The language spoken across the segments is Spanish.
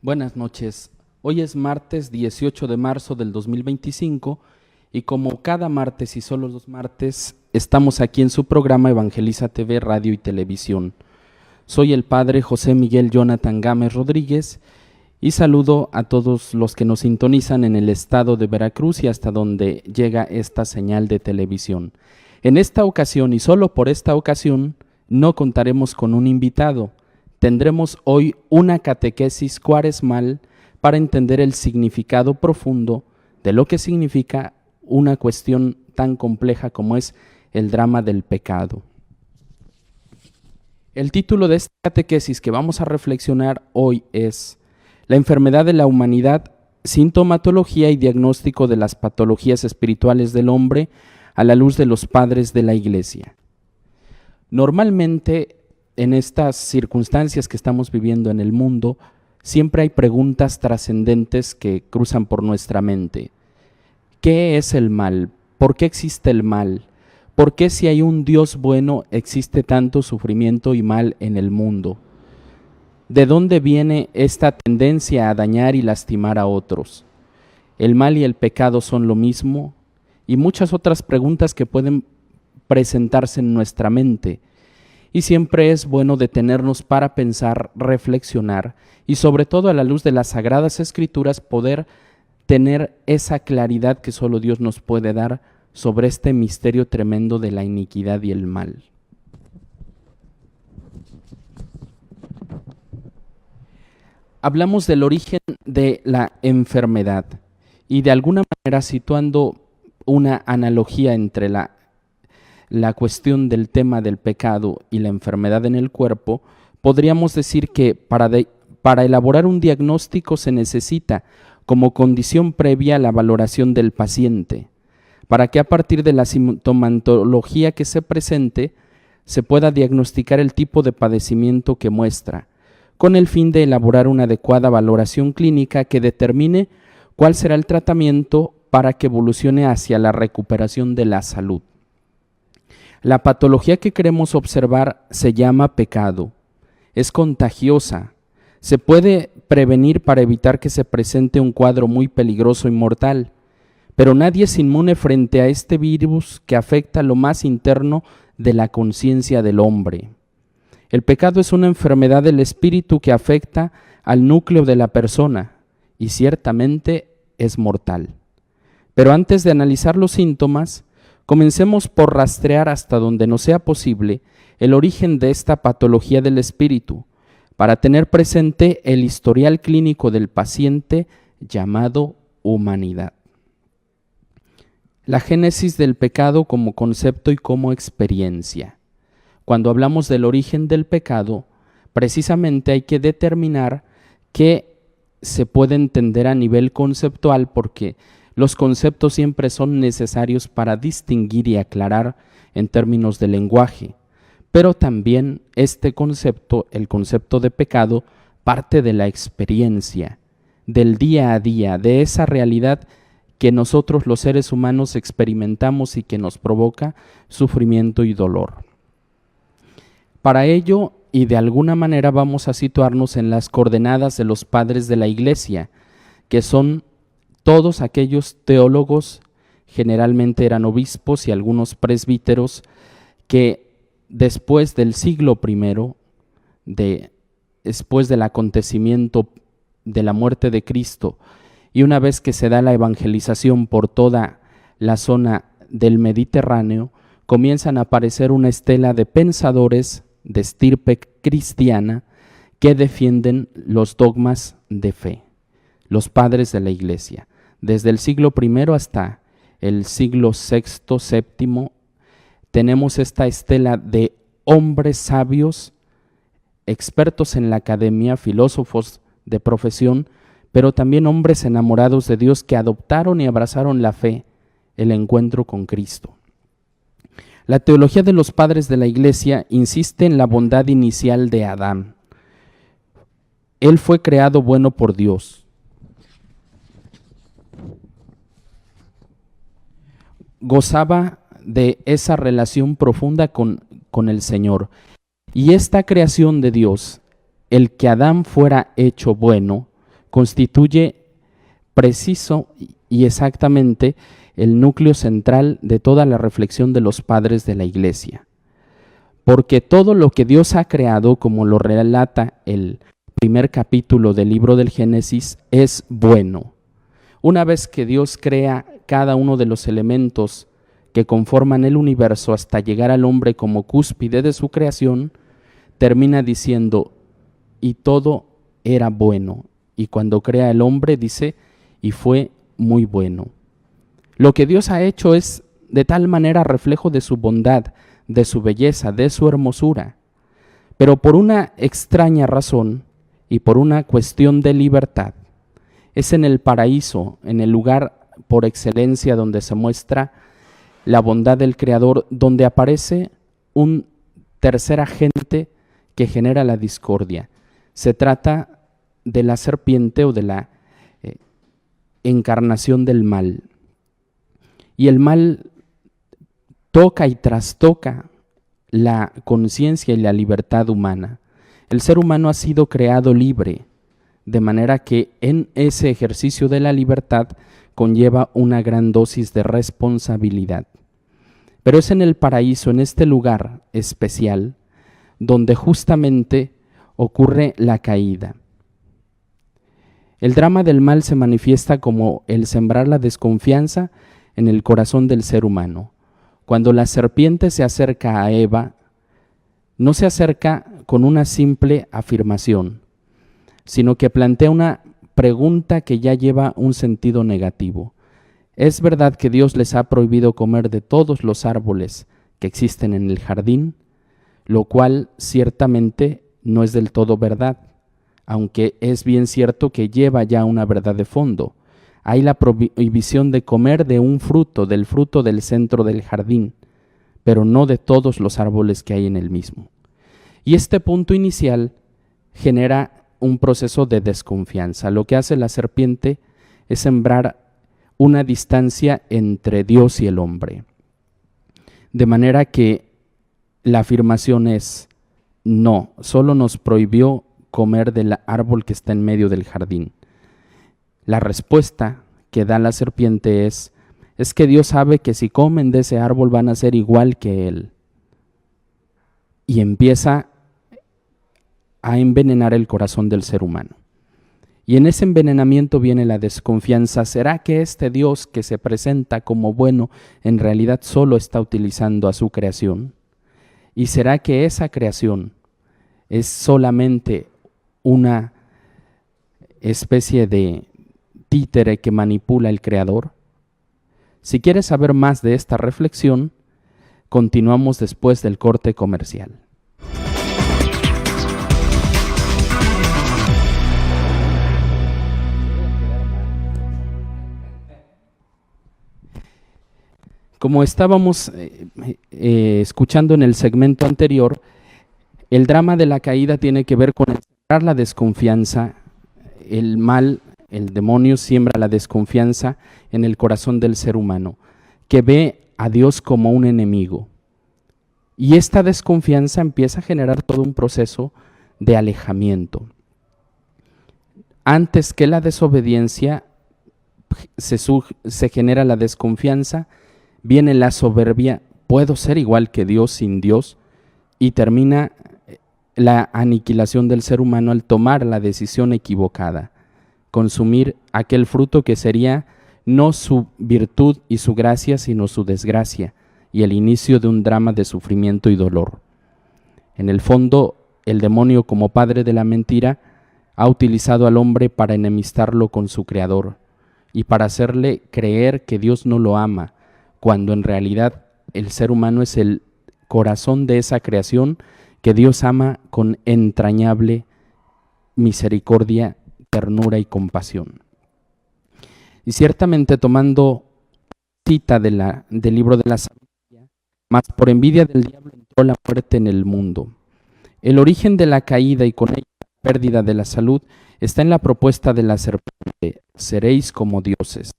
Buenas noches. Hoy es martes 18 de marzo del 2025 y como cada martes y solo los martes, estamos aquí en su programa Evangeliza TV, Radio y Televisión. Soy el padre José Miguel Jonathan Gámez Rodríguez y saludo a todos los que nos sintonizan en el estado de Veracruz y hasta donde llega esta señal de televisión. En esta ocasión y solo por esta ocasión no contaremos con un invitado. Tendremos hoy una catequesis cuaresmal para entender el significado profundo de lo que significa una cuestión tan compleja como es el drama del pecado. El título de esta catequesis que vamos a reflexionar hoy es La enfermedad de la humanidad, sintomatología y diagnóstico de las patologías espirituales del hombre a la luz de los padres de la Iglesia. Normalmente, en estas circunstancias que estamos viviendo en el mundo, siempre hay preguntas trascendentes que cruzan por nuestra mente. ¿Qué es el mal? ¿Por qué existe el mal? ¿Por qué si hay un Dios bueno existe tanto sufrimiento y mal en el mundo? ¿De dónde viene esta tendencia a dañar y lastimar a otros? ¿El mal y el pecado son lo mismo? Y muchas otras preguntas que pueden presentarse en nuestra mente. Y siempre es bueno detenernos para pensar, reflexionar y sobre todo a la luz de las Sagradas Escrituras poder tener esa claridad que solo Dios nos puede dar sobre este misterio tremendo de la iniquidad y el mal. Hablamos del origen de la enfermedad y de alguna manera situando una analogía entre la cuestión del tema del pecado y la enfermedad en el cuerpo, podríamos decir que para elaborar un diagnóstico se necesita como condición previa la valoración del paciente, para que a partir de la sintomatología que se presente se pueda diagnosticar el tipo de padecimiento que muestra, con el fin de elaborar una adecuada valoración clínica que determine cuál será el tratamiento para que evolucione hacia la recuperación de la salud. La patología que queremos observar se llama pecado. Es contagiosa. Se puede prevenir para evitar que se presente un cuadro muy peligroso y mortal, pero nadie es inmune frente a este virus que afecta lo más interno de la conciencia del hombre. El pecado es una enfermedad del espíritu que afecta al núcleo de la persona y ciertamente es mortal. Pero antes de analizar los síntomas, comencemos por rastrear hasta donde nos sea posible el origen de esta patología del espíritu, para tener presente el historial clínico del paciente llamado humanidad. La génesis del pecado como concepto y como experiencia. Cuando hablamos del origen del pecado, precisamente hay que determinar qué se puede entender a nivel conceptual, porque los conceptos siempre son necesarios para distinguir y aclarar en términos de lenguaje, pero también este concepto, el concepto de pecado, parte de la experiencia, del día a día, de esa realidad que nosotros los seres humanos experimentamos y que nos provoca sufrimiento y dolor. Para ello, y de alguna manera vamos a situarnos en las coordenadas de los padres de la Iglesia, que son todos aquellos teólogos, generalmente eran obispos y algunos presbíteros, que después del siglo I, después del acontecimiento de la muerte de Cristo, y una vez que se da la evangelización por toda la zona del Mediterráneo, comienzan a aparecer una estela de pensadores de estirpe cristiana que defienden los dogmas de fe, los padres de la Iglesia. Desde el siglo I hasta el siglo VI, VII, tenemos esta estela de hombres sabios, expertos en la academia, filósofos de profesión, pero también hombres enamorados de Dios que adoptaron y abrazaron la fe, el encuentro con Cristo. La teología de los padres de la Iglesia insiste en la bondad inicial de Adán. Él fue creado bueno por Dios. Gozaba de esa relación profunda con el Señor. Y esta creación de Dios, el que Adán fuera hecho bueno, constituye preciso y exactamente el núcleo central de toda la reflexión de los padres de la Iglesia. Porque todo lo que Dios ha creado, como lo relata el primer capítulo del libro del Génesis, es bueno. Una vez que Dios crea cada uno de los elementos que conforman el universo hasta llegar al hombre como cúspide de su creación, termina diciendo, y todo era bueno. Y cuando crea el hombre dice, y fue muy bueno. Lo que Dios ha hecho es de tal manera reflejo de su bondad, de su belleza, de su hermosura. Pero por una extraña razón y por una cuestión de libertad, es en el paraíso, en el lugar por excelencia donde se muestra la bondad del Creador, donde aparece un tercer agente que genera la discordia. Se trata de la serpiente o de la encarnación del mal. Y el mal toca y trastoca la conciencia y la libertad humana. El ser humano ha sido creado libre, de manera que en ese ejercicio de la libertad conlleva una gran dosis de responsabilidad. Pero es en el paraíso, en este lugar especial, donde justamente ocurre la caída. El drama del mal se manifiesta como el sembrar la desconfianza en el corazón del ser humano. Cuando la serpiente se acerca a Eva, no se acerca con una simple afirmación, sino que plantea una pregunta que ya lleva un sentido negativo. ¿Es verdad que Dios les ha prohibido comer de todos los árboles que existen en el jardín? Lo cual ciertamente no es del todo verdad, aunque es bien cierto que lleva ya una verdad de fondo. Hay la prohibición de comer de un fruto, del fruto del centro del jardín, pero no de todos los árboles que hay en el mismo. Y este punto inicial genera un proceso de desconfianza. Lo que hace la serpiente es sembrar una distancia entre Dios y el hombre. De manera que la afirmación es, no, solo nos prohibió comer del árbol que está en medio del jardín. La respuesta que da la serpiente es que Dios sabe que si comen de ese árbol van a ser igual que Él. Y empieza a envenenar el corazón del ser humano. Y en ese envenenamiento viene la desconfianza. ¿Será que este Dios que se presenta como bueno en realidad solo está utilizando a su creación? ¿Y será que esa creación es solamente una especie de títere que manipula el Creador? Si quieres saber más de esta reflexión, continuamos después del corte comercial. Como estábamos escuchando en el segmento anterior, el drama de la caída tiene que ver con sembrar la desconfianza. El mal, el demonio, siembra la desconfianza en el corazón del ser humano, que ve a Dios como un enemigo. Y esta desconfianza empieza a generar todo un proceso de alejamiento. Antes que la desobediencia se genera la desconfianza, viene la soberbia, puedo ser igual que Dios sin Dios, y termina la aniquilación del ser humano al tomar la decisión equivocada, consumir aquel fruto que sería no su virtud y su gracia, sino su desgracia, y el inicio de un drama de sufrimiento y dolor. En el fondo, el demonio, como padre de la mentira, ha utilizado al hombre para enemistarlo con su Creador y para hacerle creer que Dios no lo ama, cuando en realidad el ser humano es el corazón de esa creación que Dios ama con entrañable misericordia, ternura y compasión. Y ciertamente, tomando cita del libro de la sabiduría, mas por envidia del diablo entró la muerte en el mundo. El origen de la caída y con ella la pérdida de la salud está en la propuesta de la serpiente: seréis como dioses.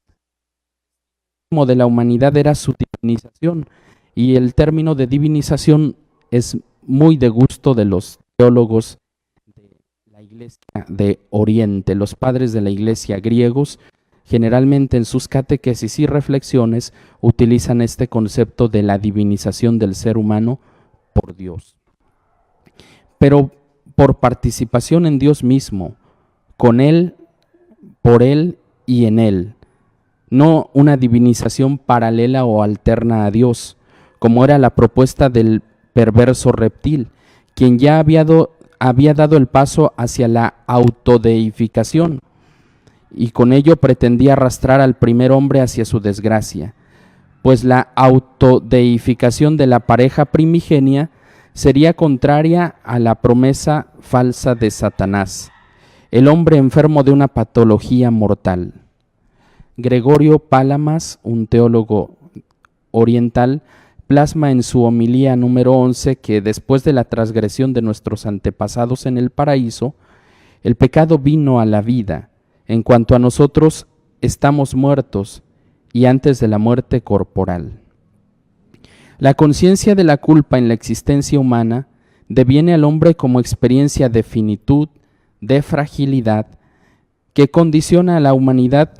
De la humanidad era su divinización, y el término de divinización es muy de gusto de los teólogos de la Iglesia de Oriente, los padres de la Iglesia griegos, generalmente en sus catequesis y reflexiones utilizan este concepto de la divinización del ser humano por Dios. Pero por participación en Dios mismo, con Él, por Él y en Él. No una divinización paralela o alterna a Dios, como era la propuesta del perverso reptil, quien ya había dado el paso hacia la autodeificación y con ello pretendía arrastrar al primer hombre hacia su desgracia, pues la autodeificación de la pareja primigenia sería contraria a la promesa falsa de Satanás, el hombre enfermo de una patología mortal. Gregorio Palamas, un teólogo oriental, plasma en su homilía número 11 que después de la transgresión de nuestros antepasados en el paraíso, el pecado vino a la vida. En cuanto a nosotros, estamos muertos y antes de la muerte corporal. La conciencia de la culpa en la existencia humana deviene al hombre como experiencia de finitud, de fragilidad, que condiciona a la humanidad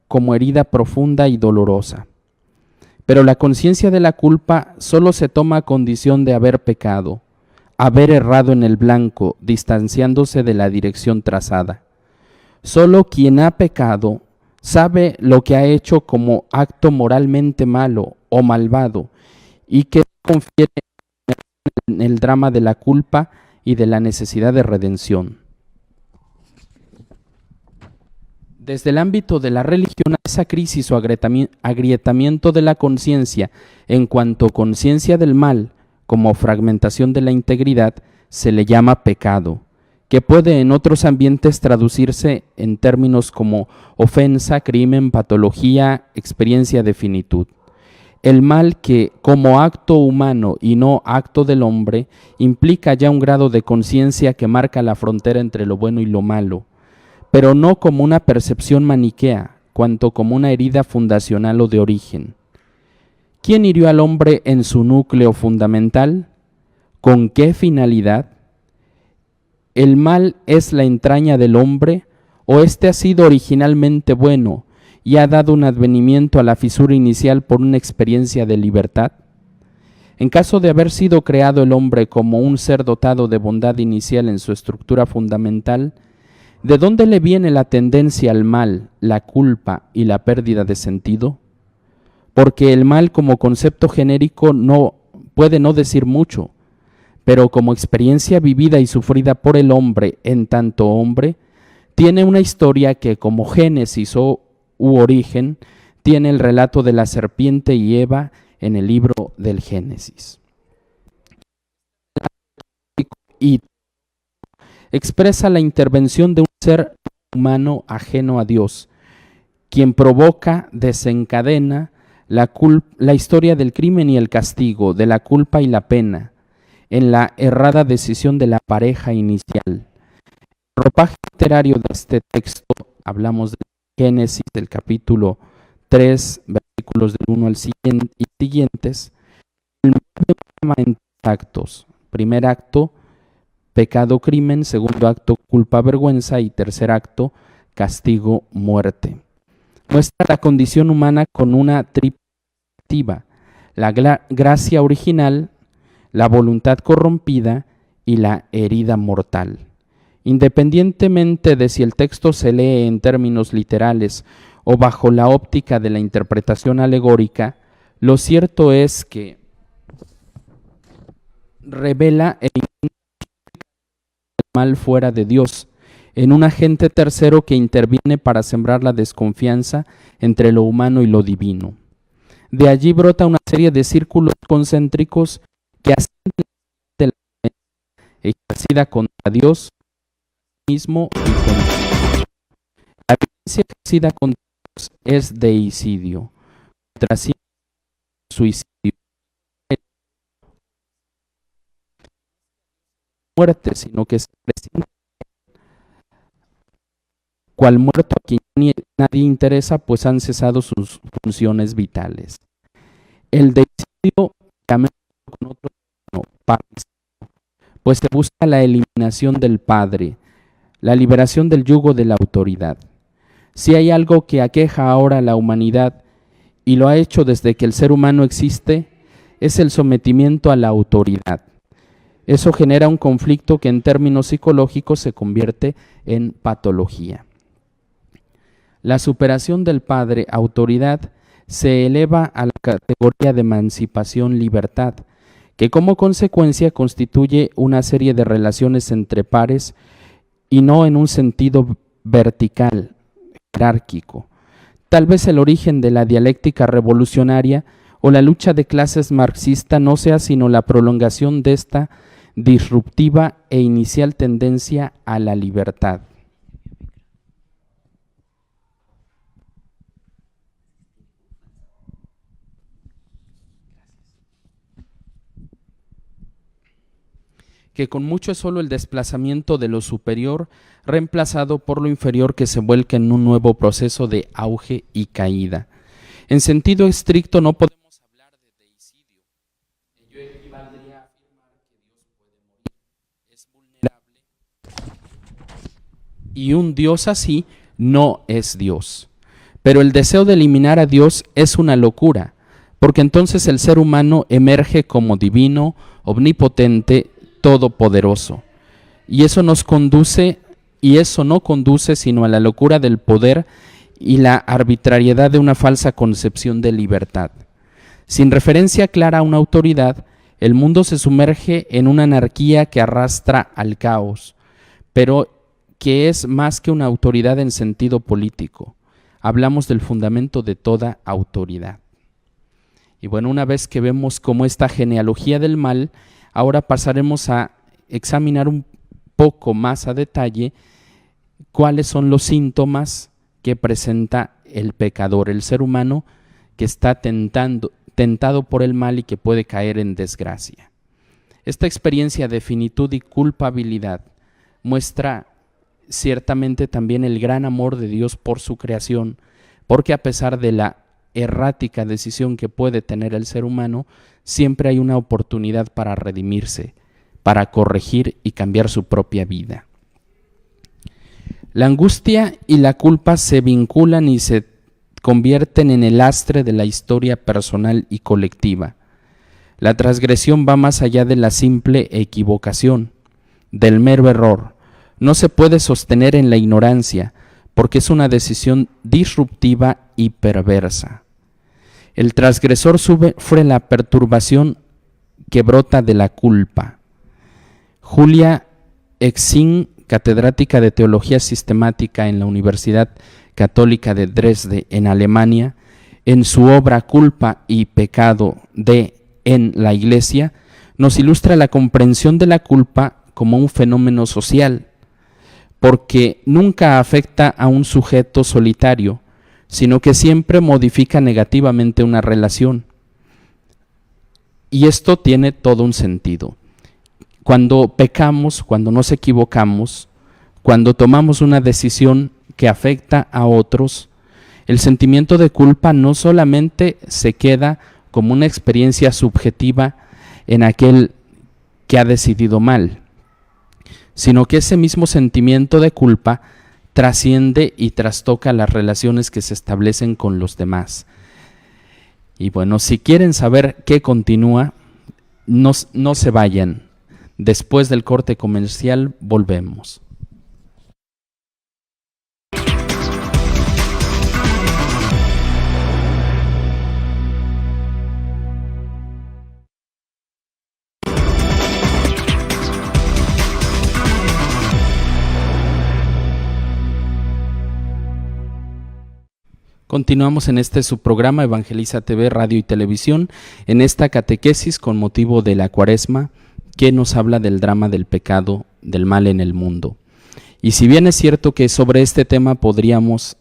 como herida profunda y dolorosa. Pero la conciencia de la culpa solo se toma a condición de haber pecado, haber errado en el blanco, distanciándose de la dirección trazada. Solo quien ha pecado sabe lo que ha hecho como acto moralmente malo o malvado y que confiere en el drama de la culpa y de la necesidad de redención. Desde el ámbito de la religión, a esa crisis o agrietamiento de la conciencia en cuanto conciencia del mal, como fragmentación de la integridad, se le llama pecado, que puede en otros ambientes traducirse en términos como ofensa, crimen, patología, experiencia de finitud. El mal que, como acto humano y no acto del hombre, implica ya un grado de conciencia que marca la frontera entre lo bueno y lo malo, pero no como una percepción maniquea, cuanto como una herida fundacional o de origen. ¿Quién hirió al hombre en su núcleo fundamental? ¿Con qué finalidad? ¿El mal es la entraña del hombre o éste ha sido originalmente bueno y ha dado un advenimiento a la fisura inicial por una experiencia de libertad? En caso de haber sido creado el hombre como un ser dotado de bondad inicial en su estructura fundamental, ¿de dónde le viene la tendencia al mal, la culpa y la pérdida de sentido? Porque el mal como concepto genérico puede no decir mucho, pero como experiencia vivida y sufrida por el hombre en tanto hombre, tiene una historia que como génesis u origen tiene el relato de la serpiente y Eva en el libro del Génesis. Y expresa la intervención de un ser humano ajeno a Dios, quien provoca, desencadena la historia del crimen y el castigo, de la culpa y la pena, en la errada decisión de la pareja inicial. El ropaje literario de este texto, hablamos de Génesis, del capítulo 3, versículos del 1 al siguiente y siguientes, el programa en 3 actos. Primer acto, pecado, crimen; segundo acto, culpa, vergüenza; y tercer acto, castigo, muerte. Muestra la condición humana con una triple perspectiva: la gracia original, la voluntad corrompida y la herida mortal. Independientemente de si el texto se lee en términos literales o bajo la óptica de la interpretación alegórica, lo cierto es que revela el mal fuera de Dios, en un agente tercero que interviene para sembrar la desconfianza entre lo humano y lo divino. De allí brota una serie de círculos concéntricos que ascienden de la violencia ejercida contra Dios mismo y contra Dios. La violencia ejercida contra Dios es deicidio, contra sí suicidio, muerte, sino que se presenta cual muerto a quien nadie interesa, pues han cesado sus funciones vitales. El deicidio, con otro, pues se busca la eliminación del Padre, la liberación del yugo de la autoridad. Si hay algo que aqueja ahora a la humanidad, y lo ha hecho desde que el ser humano existe, es el sometimiento a la autoridad. Eso genera un conflicto que en términos psicológicos se convierte en patología. La superación del padre autoridad se eleva a la categoría de emancipación-libertad, que como consecuencia constituye una serie de relaciones entre pares y no en un sentido vertical, jerárquico. Tal vez el origen de la dialéctica revolucionaria o la lucha de clases marxista no sea sino la prolongación de esta disruptiva e inicial tendencia a la libertad. Que con mucho es solo el desplazamiento de lo superior, reemplazado por lo inferior que se vuelca en un nuevo proceso de auge y caída. En sentido estricto no podemos hablar de deicidio. Ello equivaldría a afirmar que Dios puede morir, es vulnerable, y un Dios así no es Dios. Pero el deseo de eliminar a Dios es una locura, porque entonces el ser humano emerge como divino, omnipotente, todopoderoso. Y eso no conduce sino a la locura del poder y la arbitrariedad de una falsa concepción de libertad. Sin referencia clara a una autoridad, el mundo se sumerge en una anarquía que arrastra al caos, pero que es más que una autoridad en sentido político. Hablamos del fundamento de toda autoridad. Y bueno, una vez que vemos cómo esta genealogía del mal, ahora pasaremos a examinar un poco más a detalle cuáles son los síntomas que presenta el pecador, el ser humano que está tentado por el mal y que puede caer en desgracia. Esta experiencia de finitud y culpabilidad muestra ciertamente también el gran amor de Dios por su creación, porque a pesar de la errática decisión que puede tener el ser humano, siempre hay una oportunidad para redimirse, para corregir y cambiar su propia vida. La angustia y la culpa se vinculan y se convierten en el lastre de la historia personal y colectiva. La transgresión va más allá de la simple equivocación, del mero error. No se puede sostener en la ignorancia, porque es una decisión disruptiva y perversa. El transgresor sufre la perturbación que brota de la culpa. Julia Exin, catedrática de Teología Sistemática en la Universidad Católica de Dresde, en Alemania, en su obra Culpa y Pecado en la Iglesia, nos ilustra la comprensión de la culpa como un fenómeno social, porque nunca afecta a un sujeto solitario, sino que siempre modifica negativamente una relación. Y esto tiene todo un sentido. Cuando pecamos, cuando nos equivocamos, cuando tomamos una decisión que afecta a otros, el sentimiento de culpa no solamente se queda como una experiencia subjetiva en aquel que ha decidido mal, sino que ese mismo sentimiento de culpa trasciende y trastoca las relaciones que se establecen con los demás. Y bueno, si quieren saber qué continúa, no se vayan. Después del corte comercial volvemos. Continuamos en este su programa Evangeliza TV, Radio y Televisión, en esta catequesis con motivo de la Cuaresma, que nos habla del drama del pecado, del mal en el mundo. Y si bien es cierto que sobre este tema podríamos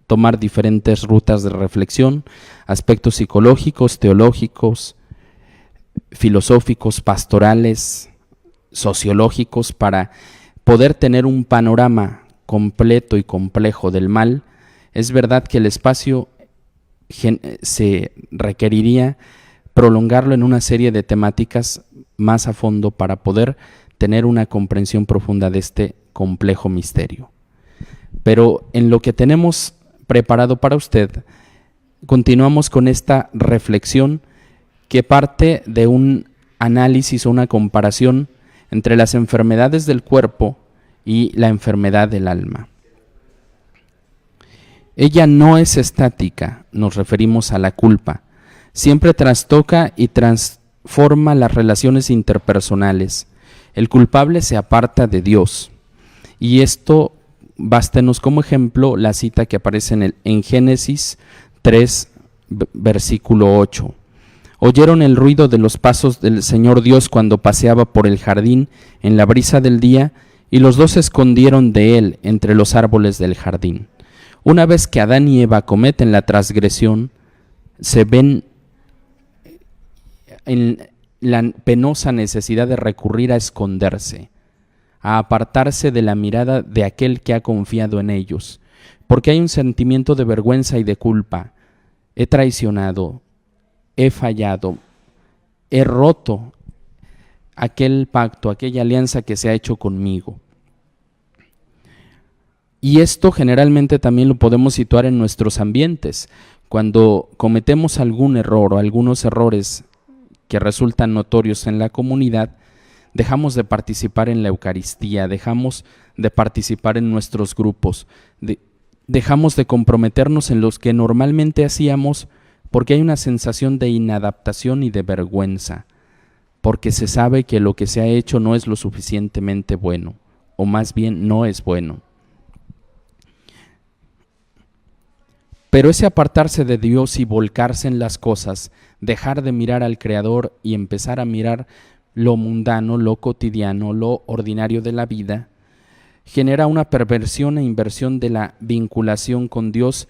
tomar diferentes rutas de reflexión, aspectos psicológicos, teológicos, filosóficos, pastorales, sociológicos, para poder tener un panorama completo y complejo del mal, es verdad que el espacio se requeriría prolongarlo en una serie de temáticas más a fondo para poder tener una comprensión profunda de este complejo misterio. Pero en lo que tenemos preparado para usted, continuamos con esta reflexión que parte de un análisis o una comparación entre las enfermedades del cuerpo y la enfermedad del alma. Ella no es estática, nos referimos a la culpa. Siempre trastoca y transforma las relaciones interpersonales. El culpable se aparta de Dios. Y esto, bástenos como ejemplo la cita que aparece en Génesis 3, versículo 8. Oyeron el ruido de los pasos del Señor Dios cuando paseaba por el jardín en la brisa del día, y los dos se escondieron de él entre los árboles del jardín. Una vez que Adán y Eva cometen la transgresión, se ven en la penosa necesidad de recurrir a esconderse, a apartarse de la mirada de aquel que ha confiado en ellos, porque hay un sentimiento de vergüenza y de culpa. He traicionado, he fallado, he roto aquel pacto, aquella alianza que se ha hecho conmigo. Y esto generalmente también lo podemos situar en nuestros ambientes. Cuando cometemos algún error o algunos errores que resultan notorios en la comunidad, dejamos de participar en la Eucaristía, dejamos de participar en nuestros grupos, dejamos de comprometernos en los que normalmente hacíamos, porque hay una sensación de inadaptación y de vergüenza, porque se sabe que lo que se ha hecho no es lo suficientemente bueno, o más bien no es bueno. Pero ese apartarse de Dios y volcarse en las cosas, dejar de mirar al Creador y empezar a mirar lo mundano, lo cotidiano, lo ordinario de la vida, genera una perversión e inversión de la vinculación con Dios,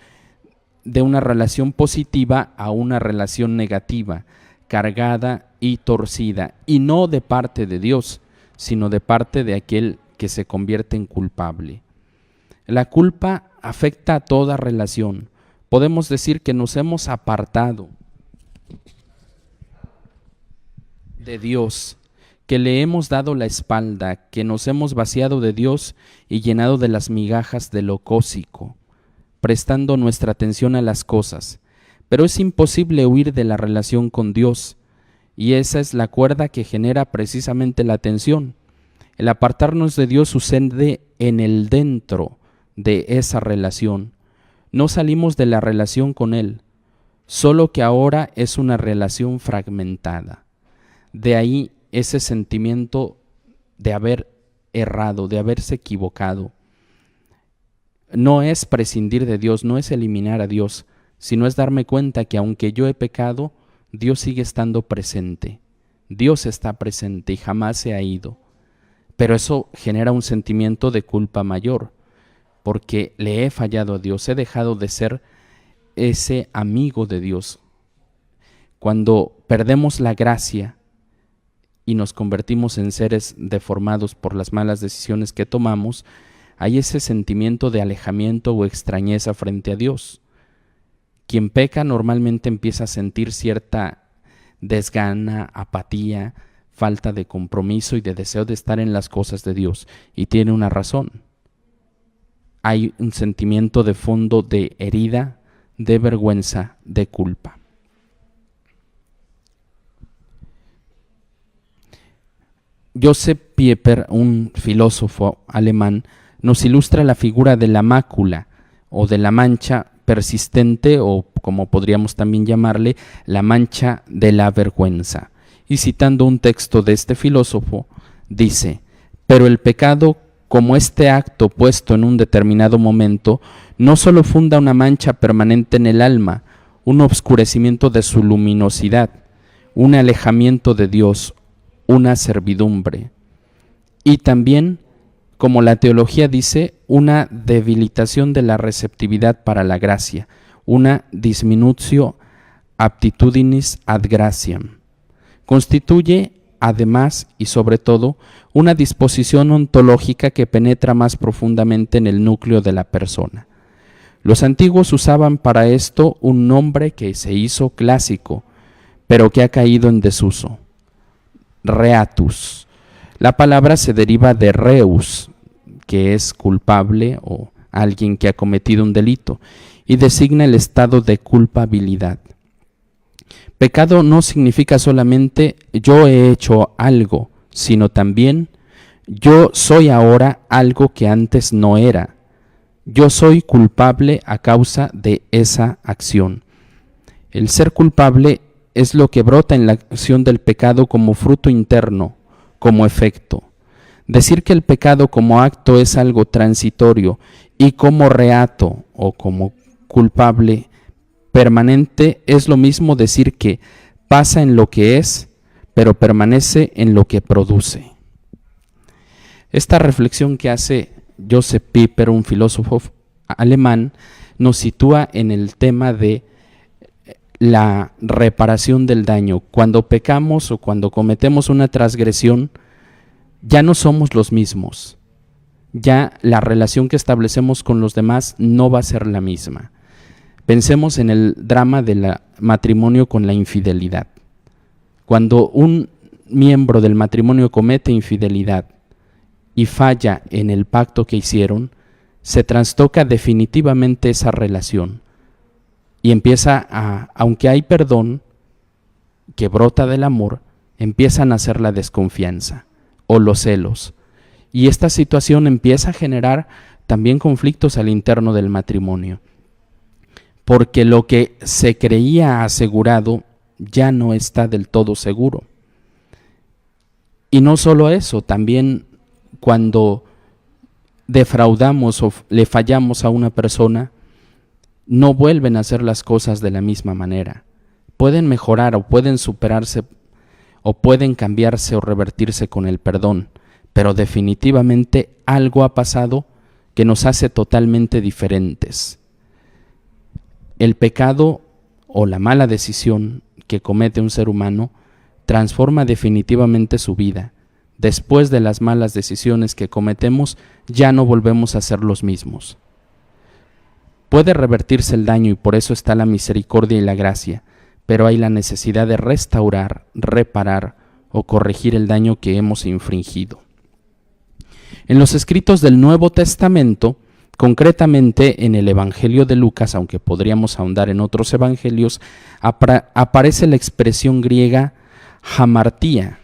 de una relación positiva a una relación negativa, cargada y torcida, y no de parte de Dios, sino de parte de aquel que se convierte en culpable. La culpa afecta a toda relación. Podemos decir que nos hemos apartado de Dios, que le hemos dado la espalda, que nos hemos vaciado de Dios y llenado de las migajas de lo cósico, prestando nuestra atención a las cosas. Pero es imposible huir de la relación con Dios, y esa es la cuerda que genera precisamente la tensión. El apartarnos de Dios sucede en el dentro de esa relación. No salimos de la relación con Él, solo que ahora es una relación fragmentada. De ahí ese sentimiento de haber errado, de haberse equivocado. No es prescindir de Dios, no es eliminar a Dios, sino es darme cuenta que aunque yo he pecado, Dios sigue estando presente. Dios está presente y jamás se ha ido. Pero eso genera un sentimiento de culpa mayor, porque le he fallado a Dios, he dejado de ser ese amigo de Dios. Cuando perdemos la gracia y nos convertimos en seres deformados por las malas decisiones que tomamos, hay ese sentimiento de alejamiento o extrañeza frente a Dios. Quien peca normalmente empieza a sentir cierta desgana, apatía, falta de compromiso y de deseo de estar en las cosas de Dios, y tiene una razón. Hay un sentimiento de fondo de herida, de vergüenza, de culpa. Joseph Pieper, un filósofo alemán, nos ilustra la figura de la mácula o de la mancha persistente, o como podríamos también llamarle, la mancha de la vergüenza. Y citando un texto de este filósofo, dice: pero el pecado, como este acto puesto en un determinado momento, no solo funda una mancha permanente en el alma, un obscurecimiento de su luminosidad, un alejamiento de Dios, una servidumbre, y también, como la teología dice, una debilitación de la receptividad para la gracia, una disminutio aptitudinis ad gratiam. Constituye además y sobre todo una disposición ontológica que penetra más profundamente en el núcleo de la persona. Los antiguos usaban para esto un nombre que se hizo clásico, pero que ha caído en desuso: reatus. La palabra se deriva de reus, que es culpable o alguien que ha cometido un delito, y designa el estado de culpabilidad. Pecado no significa solamente yo he hecho algo, sino también yo soy ahora algo que antes no era. Yo soy culpable a causa de esa acción. El ser culpable es lo que brota en la acción del pecado como fruto interno, como efecto. Decir que el pecado como acto es algo transitorio y como reato o como culpable permanente es lo mismo decir que pasa en lo que es, pero permanece en lo que produce. Esta reflexión que hace Joseph Pieper, un filósofo alemán, nos sitúa en el tema de la reparación del daño. Cuando pecamos o cuando cometemos una transgresión, ya no somos los mismos. Ya la relación que establecemos con los demás no va a ser la misma. Pensemos en el drama del matrimonio con la infidelidad. Cuando un miembro del matrimonio comete infidelidad y falla en el pacto que hicieron, se trastoca definitivamente esa relación y empieza aunque hay perdón que brota del amor, empieza a nacer la desconfianza o los celos. Y esta situación empieza a generar también conflictos al interno del matrimonio, porque lo que se creía asegurado ya no está del todo seguro. Y no solo eso, también cuando defraudamos o le fallamos a una persona, no vuelven a hacer las cosas de la misma manera. Pueden mejorar o pueden superarse o pueden cambiarse o revertirse con el perdón, pero definitivamente algo ha pasado que nos hace totalmente diferentes. El pecado o la mala decisión que comete un ser humano transforma definitivamente su vida. Después de las malas decisiones que cometemos, ya no volvemos a ser los mismos. Puede revertirse el daño y por eso está la misericordia y la gracia, pero hay la necesidad de restaurar, reparar o corregir el daño que hemos infringido. En los escritos del Nuevo Testamento, concretamente en el Evangelio de Lucas, aunque podríamos ahondar en otros evangelios, aparece la expresión griega hamartía,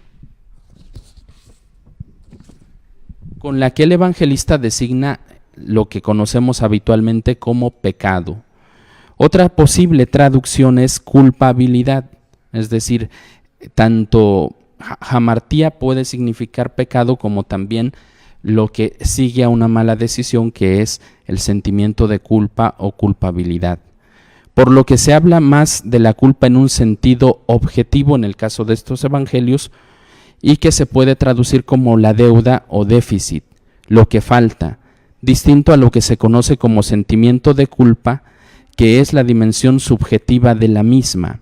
con la que el evangelista designa lo que conocemos habitualmente como pecado. Otra posible traducción es culpabilidad, es decir, tanto hamartía puede significar pecado como también lo que sigue a una mala decisión, que es el sentimiento de culpa o culpabilidad. Por lo que se habla más de la culpa en un sentido objetivo en el caso de estos evangelios y que se puede traducir como la deuda o déficit, lo que falta, distinto a lo que se conoce como sentimiento de culpa, que es la dimensión subjetiva de la misma.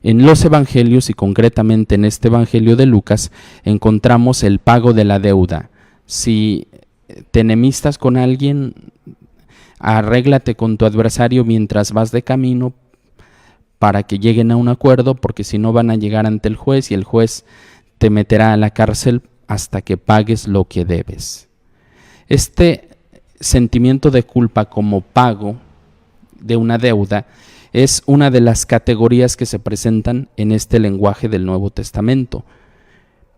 En los evangelios y concretamente en este evangelio de Lucas encontramos el pago de la deuda. Si te enemistas con alguien, arréglate con tu adversario mientras vas de camino para que lleguen a un acuerdo, porque si no van a llegar ante el juez y el juez te meterá a la cárcel hasta que pagues lo que debes. Este sentimiento de culpa como pago de una deuda es una de las categorías que se presentan en este lenguaje del Nuevo Testamento,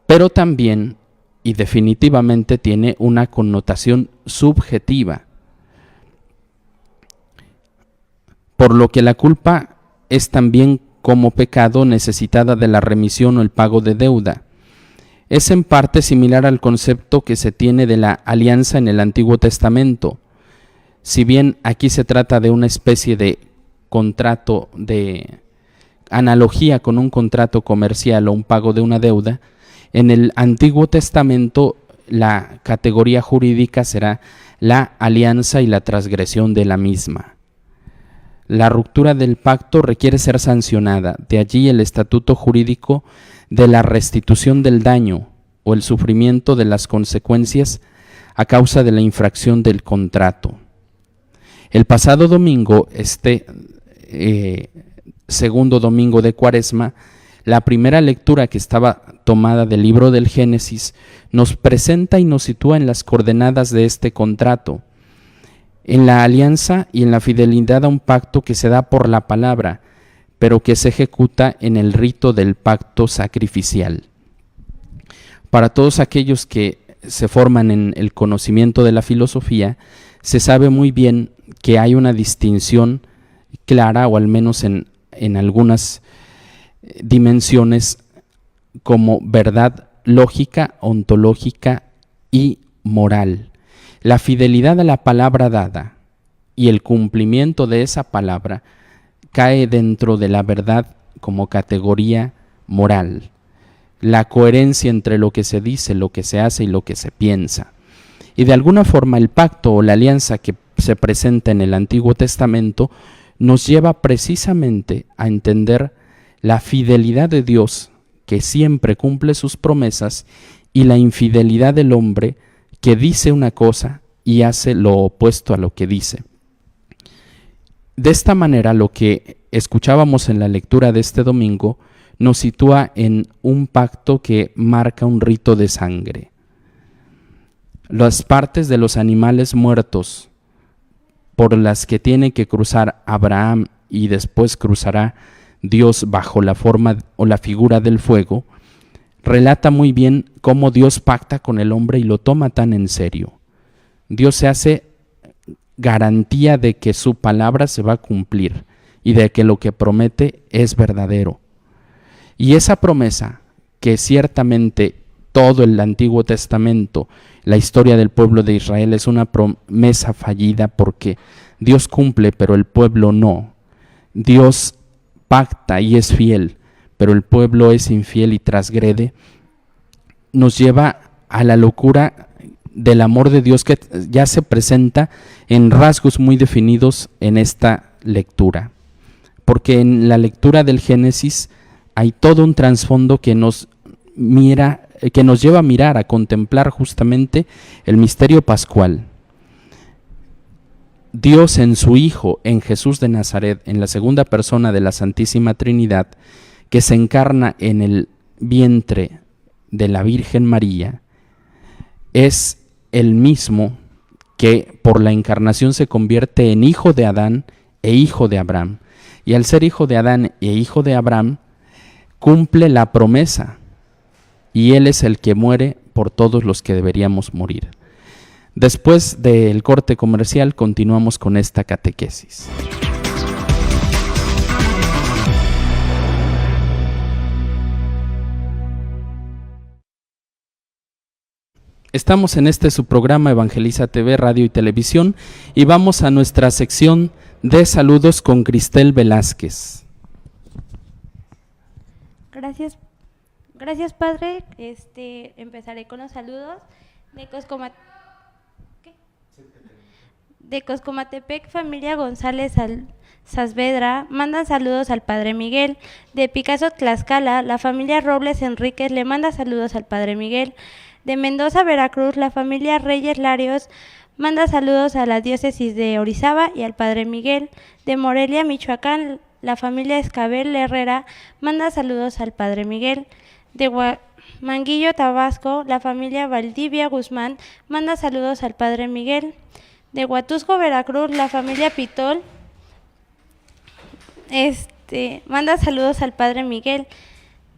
pero también y definitivamente tiene una connotación subjetiva, por lo que la culpa es también como pecado necesitada de la remisión o el pago de deuda. Es en parte similar al concepto que se tiene de la alianza en el Antiguo Testamento. Si bien aquí se trata de una especie de contrato, de analogía con un contrato comercial o un pago de una deuda, en el Antiguo Testamento la categoría jurídica será la alianza y la transgresión de la misma. La ruptura del pacto requiere ser sancionada, de allí el estatuto jurídico de la restitución del daño o el sufrimiento de las consecuencias a causa de la infracción del contrato. El pasado domingo, segundo domingo de Cuaresma, La primera lectura, que estaba tomada del libro del Génesis, nos presenta y nos sitúa en las coordenadas de este contrato, en la alianza y en la fidelidad a un pacto que se da por la palabra, pero que se ejecuta en el rito del pacto sacrificial. Para todos aquellos que se forman en el conocimiento de la filosofía, se sabe muy bien que hay una distinción clara, o al menos en algunas dimensiones, como verdad lógica, ontológica y moral. La fidelidad a la palabra dada y el cumplimiento de esa palabra cae dentro de la verdad como categoría moral. La coherencia entre lo que se dice, lo que se hace y lo que se piensa. Y de alguna forma el pacto o la alianza que se presenta en el Antiguo Testamento nos lleva precisamente a entender la fidelidad de Dios, que siempre cumple sus promesas, y la infidelidad del hombre, que dice una cosa y hace lo opuesto a lo que dice. De esta manera, lo que escuchábamos en la lectura de este domingo nos sitúa en un pacto que marca un rito de sangre. Las partes de los animales muertos por las que tiene que cruzar Abraham y después cruzará Dios bajo la forma o la figura del fuego, relata muy bien cómo Dios pacta con el hombre y lo toma tan en serio. Dios se hace garantía de que su palabra se va a cumplir y de que lo que promete es verdadero. Y esa promesa, que ciertamente todo el Antiguo Testamento, la historia del pueblo de Israel, es una promesa fallida, porque Dios cumple pero el pueblo no. Dios pacta y es fiel, pero el pueblo es infiel y transgrede, nos lleva a la locura del amor de Dios, que ya se presenta en rasgos muy definidos en esta lectura. Porque en la lectura del Génesis hay todo un trasfondo que nos lleva a mirar, a contemplar justamente el misterio pascual. Dios en su Hijo, en Jesús de Nazaret, en la segunda persona de la Santísima Trinidad, que se encarna en el vientre de la Virgen María, es el mismo que por la encarnación se convierte en hijo de Adán e hijo de Abraham. Y al ser hijo de Adán e hijo de Abraham, cumple la promesa, y Él es el que muere por todos los que deberíamos morir. Después del corte comercial continuamos con esta catequesis. Estamos en su programa Evangeliza TV, Radio y Televisión, y vamos a nuestra sección de saludos con Cristel Velázquez. Gracias padre. Empezaré con los saludos de Coscomatepec, familia González Saavedra, mandan saludos al Padre Miguel. De Picasso, Tlaxcala, la familia Robles Enríquez le manda saludos al Padre Miguel. De Mendoza, Veracruz, la familia Reyes Larios manda saludos a la diócesis de Orizaba y al Padre Miguel. De Morelia, Michoacán, la familia Escabel Herrera manda saludos al Padre Miguel. De Manguillo, Tabasco, la familia Valdivia Guzmán manda saludos al Padre Miguel. De Huatusco, Veracruz, la familia Pitol manda saludos al Padre Miguel.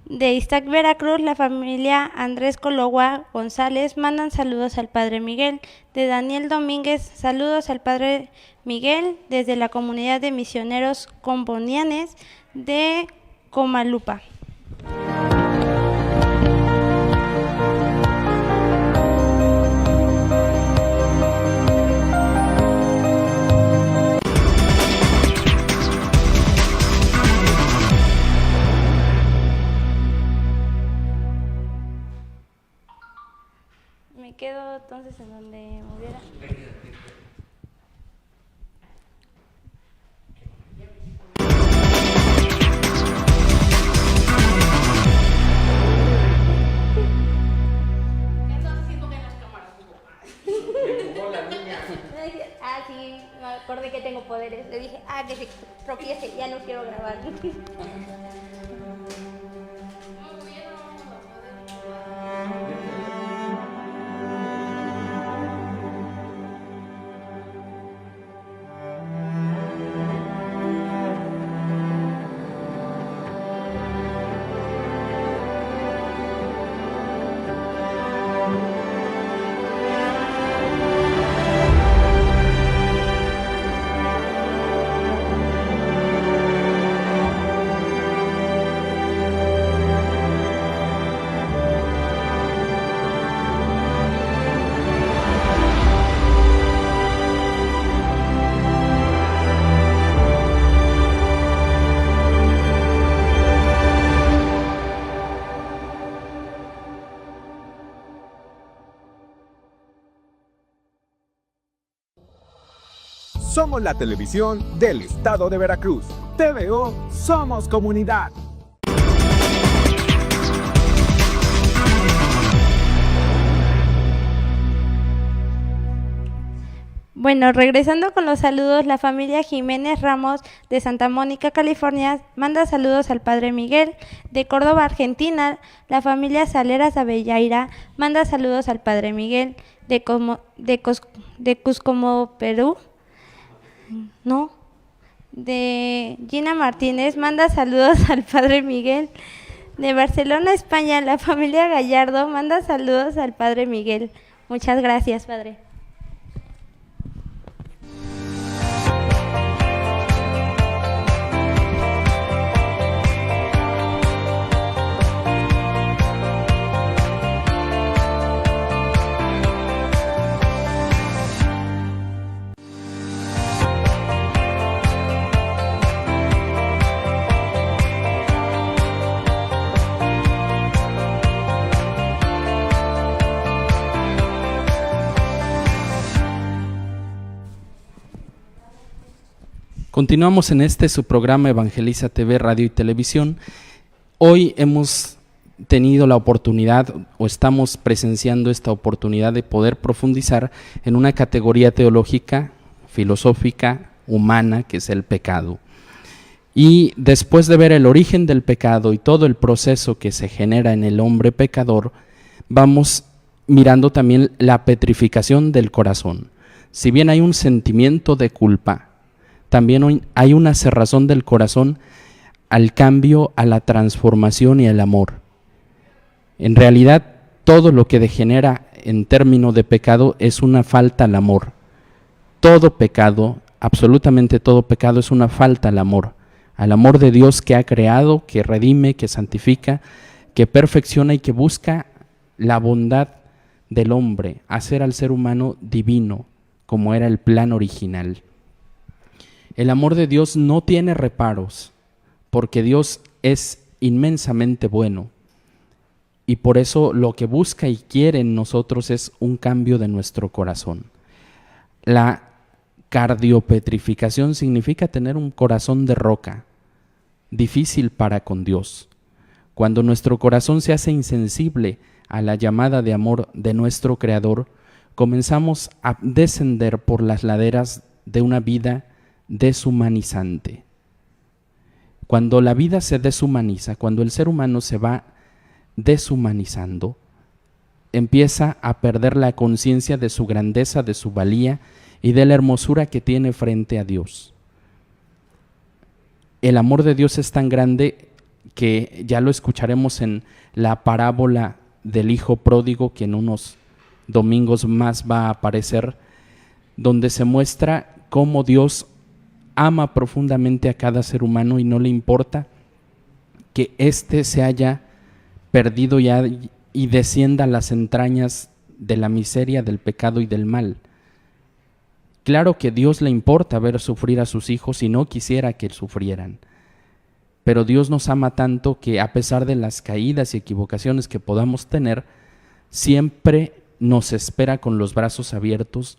De Iztac, Veracruz, la familia Andrés Cologua González mandan saludos al Padre Miguel. De Daniel Domínguez, saludos al Padre Miguel desde la comunidad de misioneros combonianes de Comalupa. Me quedo entonces en donde me hubiera. Sí, me acordé que tengo poderes. Le dije, que se tropiece, ya no quiero grabar. Somos la televisión del estado de Veracruz. TVO Somos Comunidad. Bueno, regresando con los saludos, la familia Jiménez Ramos de Santa Mónica, California, manda saludos al Padre Miguel. De Córdoba, Argentina, la familia Saleras Abellaira manda saludos al Padre Miguel. De Cusco, Perú, no, de Gina Martínez manda saludos al Padre Miguel. De Barcelona, España, la familia Gallardo manda saludos al Padre Miguel. Muchas gracias, Padre. Continuamos en su programa Evangeliza TV, Radio y Televisión. Hoy hemos tenido la oportunidad o estamos presenciando esta oportunidad de poder profundizar en una categoría teológica, filosófica, humana, que es el pecado. Y después de ver el origen del pecado y todo el proceso que se genera en el hombre pecador, vamos mirando también la petrificación del corazón. Si bien hay un sentimiento de culpa, también hay una cerrazón del corazón al cambio, a la transformación y al amor. En realidad, todo lo que degenera en términos de pecado es una falta al amor. Todo pecado, absolutamente todo pecado, es una falta al amor de Dios que ha creado, que redime, que santifica, que perfecciona y que busca la bondad del hombre, hacer al ser humano divino, como era el plan original. El amor de Dios no tiene reparos, porque Dios es inmensamente bueno, y por eso lo que busca y quiere en nosotros es un cambio de nuestro corazón. La cardiopetrificación significa tener un corazón de roca, difícil para con Dios. Cuando nuestro corazón se hace insensible a la llamada de amor de nuestro Creador, comenzamos a descender por las laderas de una vida deshumanizante. Cuando la vida se deshumaniza, cuando el ser humano se va deshumanizando, empieza a perder la conciencia de su grandeza, de su valía y de la hermosura que tiene frente a Dios. El amor de Dios es tan grande que ya lo escucharemos en la parábola del hijo pródigo, que en unos domingos más va a aparecer, donde se muestra cómo Dios ama profundamente a cada ser humano y no le importa que éste se haya perdido y descienda a las entrañas de la miseria, del pecado y del mal. Claro que a Dios le importa ver sufrir a sus hijos y no quisiera que sufrieran, pero Dios nos ama tanto que a pesar de las caídas y equivocaciones que podamos tener, siempre nos espera con los brazos abiertos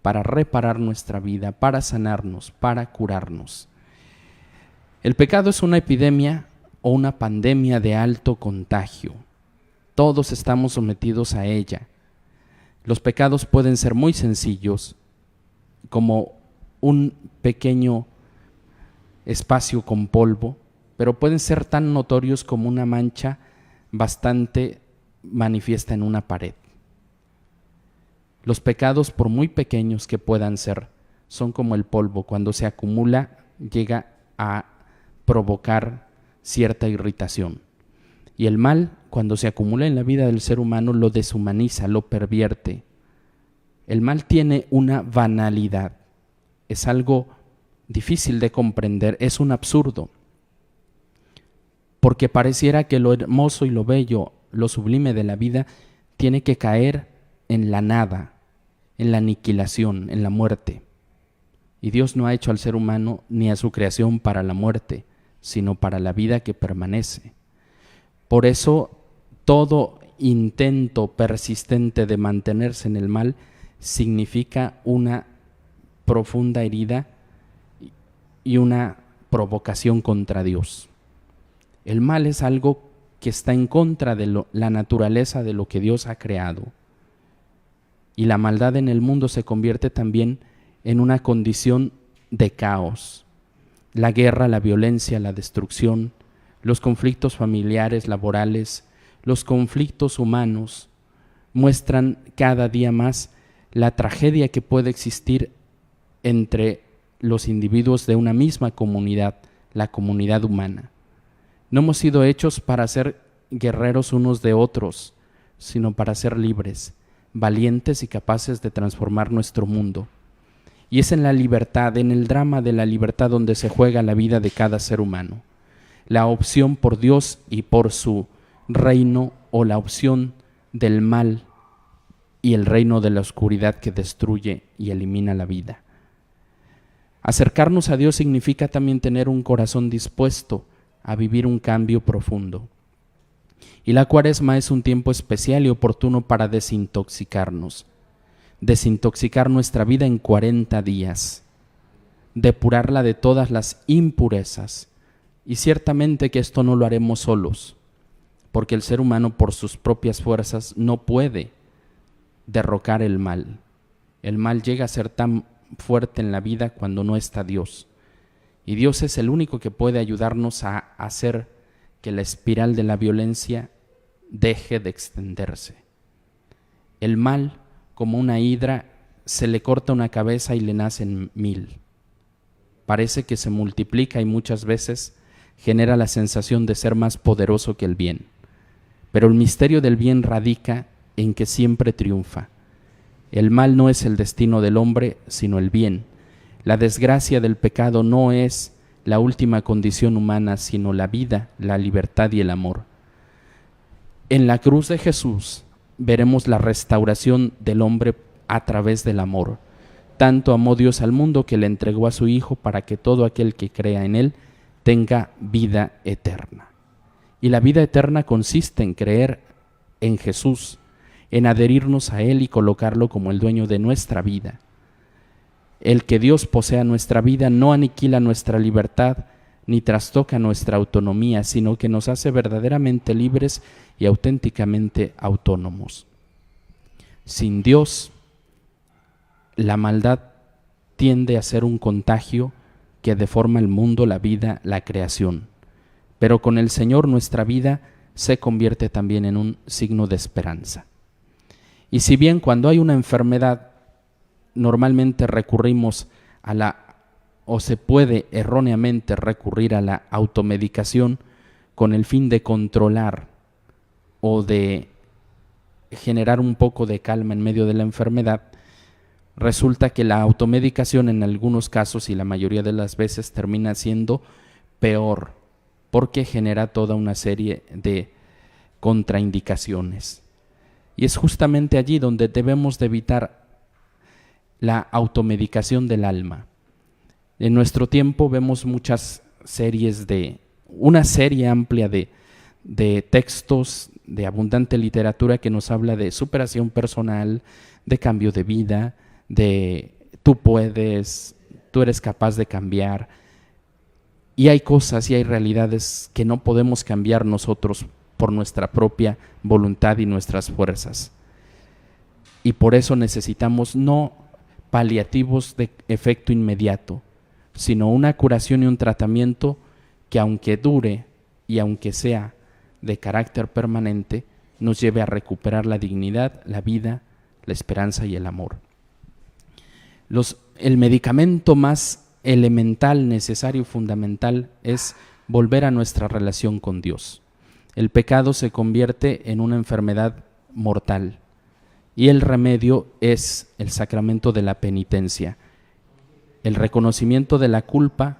para reparar nuestra vida, para sanarnos, para curarnos. El pecado es una epidemia o una pandemia de alto contagio. Todos estamos sometidos a ella. Los pecados pueden ser muy sencillos, como un pequeño espacio con polvo, pero pueden ser tan notorios como una mancha bastante manifiesta en una pared. Los pecados, por muy pequeños que puedan ser, son como el polvo. Cuando se acumula, llega a provocar cierta irritación. Y el mal, cuando se acumula en la vida del ser humano, lo deshumaniza, lo pervierte. El mal tiene una banalidad, es algo difícil de comprender, es un absurdo, porque pareciera que lo hermoso y lo bello, lo sublime de la vida, tiene que caer en la nada, en la aniquilación, en la muerte. Y Dios no ha hecho al ser humano ni a su creación para la muerte, sino para la vida que permanece. Por eso, todo intento persistente de mantenerse en el mal significa una profunda herida y una provocación contra Dios. El mal es algo que está en contra de la naturaleza de lo que Dios ha creado. Y la maldad en el mundo se convierte también en una condición de caos. La guerra, la violencia, la destrucción, los conflictos familiares, laborales, los conflictos humanos muestran cada día más la tragedia que puede existir entre los individuos de una misma comunidad, la comunidad humana. No hemos sido hechos para ser guerreros unos de otros, sino para ser libres, valientes y capaces de transformar nuestro mundo. Y es en la libertad, en el drama de la libertad, donde se juega la vida de cada ser humano. La opción por Dios y por su reino, o la opción del mal y el reino de la oscuridad que destruye y elimina la vida. Acercarnos a Dios significa también tener un corazón dispuesto a vivir un cambio profundo. Y la Cuaresma es un tiempo especial y oportuno para desintoxicarnos. Desintoxicar nuestra vida en 40 días, depurarla de todas las impurezas. Y ciertamente que esto no lo haremos solos, porque el ser humano por sus propias fuerzas no puede derrocar el mal. El mal llega a ser tan fuerte en la vida cuando no está Dios. Y Dios es el único que puede ayudarnos a hacer que la espiral de la violencia deje de extenderse. El mal, como una hidra, se le corta una cabeza y le nacen 1000. Parece que se multiplica y muchas veces genera la sensación de ser más poderoso que el bien. Pero el misterio del bien radica en que siempre triunfa. El mal no es el destino del hombre, sino el bien. La desgracia del pecado no es la última condición humana, sino la vida, la libertad y el amor. En la cruz de Jesús veremos la restauración del hombre a través del amor. Tanto amó Dios al mundo que le entregó a su Hijo para que todo aquel que crea en Él tenga vida eterna. Y la vida eterna consiste en creer en Jesús, en adherirnos a Él y colocarlo como el dueño de nuestra vida. El que Dios posea nuestra vida no aniquila nuestra libertad ni trastoca nuestra autonomía, sino que nos hace verdaderamente libres y auténticamente autónomos. Sin Dios, la maldad tiende a ser un contagio que deforma el mundo, la vida, la creación. Pero con el Señor nuestra vida se convierte también en un signo de esperanza. Y si bien cuando hay una enfermedad normalmente recurrimos o se puede erróneamente recurrir a la automedicación con el fin de controlar o de generar un poco de calma en medio de la enfermedad, resulta que la automedicación en algunos casos y la mayoría de las veces termina siendo peor, porque genera toda una serie de contraindicaciones. Y es justamente allí donde debemos de evitar la automedicación del alma. En nuestro tiempo vemos muchas series una serie amplia de textos, de abundante literatura que nos habla de superación personal, de cambio de vida, de tú puedes, tú eres capaz de cambiar. Y hay cosas y hay realidades que no podemos cambiar nosotros por nuestra propia voluntad y nuestras fuerzas. Y por eso necesitamos no paliativos de efecto inmediato, sino una curación y un tratamiento que, aunque dure y aunque sea de carácter permanente, nos lleve a recuperar la dignidad, la vida, la esperanza y el amor. El medicamento más elemental, necesario y fundamental es volver a nuestra relación con Dios. El pecado se convierte en una enfermedad mortal y el remedio es el sacramento de la penitencia, el reconocimiento de la culpa,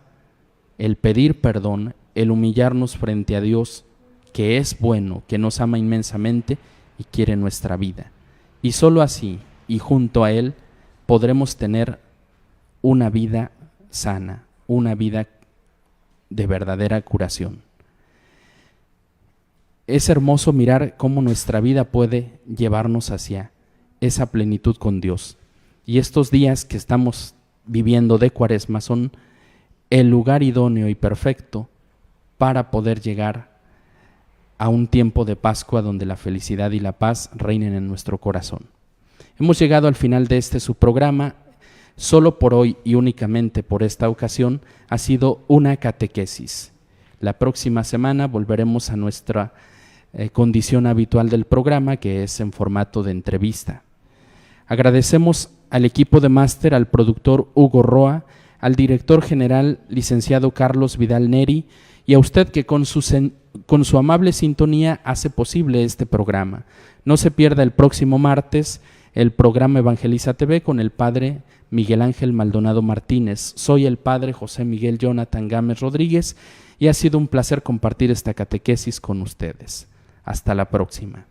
el pedir perdón, el humillarnos frente a Dios, que es bueno, que nos ama inmensamente y quiere nuestra vida. Y solo así, y junto a Él, podremos tener una vida sana, una vida de verdadera curación. Es hermoso mirar cómo nuestra vida puede llevarnos hacia esa plenitud con Dios. Y estos días que estamos viviendo de Cuaresma son el lugar idóneo y perfecto para poder llegar a un tiempo de Pascua donde la felicidad y la paz reinen en nuestro corazón. Hemos llegado al final de este su programa. Solo por hoy y únicamente por esta ocasión ha sido una catequesis. La próxima semana volveremos a nuestra condición habitual del programa, que es en formato de entrevista. Agradecemos al equipo de máster, al productor Hugo Roa, al director general licenciado Carlos Vidal Neri y a usted que con su amable sintonía hace posible este programa. No se pierda el próximo martes el programa Evangeliza TV con el padre Miguel Ángel Maldonado Martínez. Soy el padre José Miguel Jonathan Gámez Rodríguez y ha sido un placer compartir esta catequesis con ustedes. Hasta la próxima.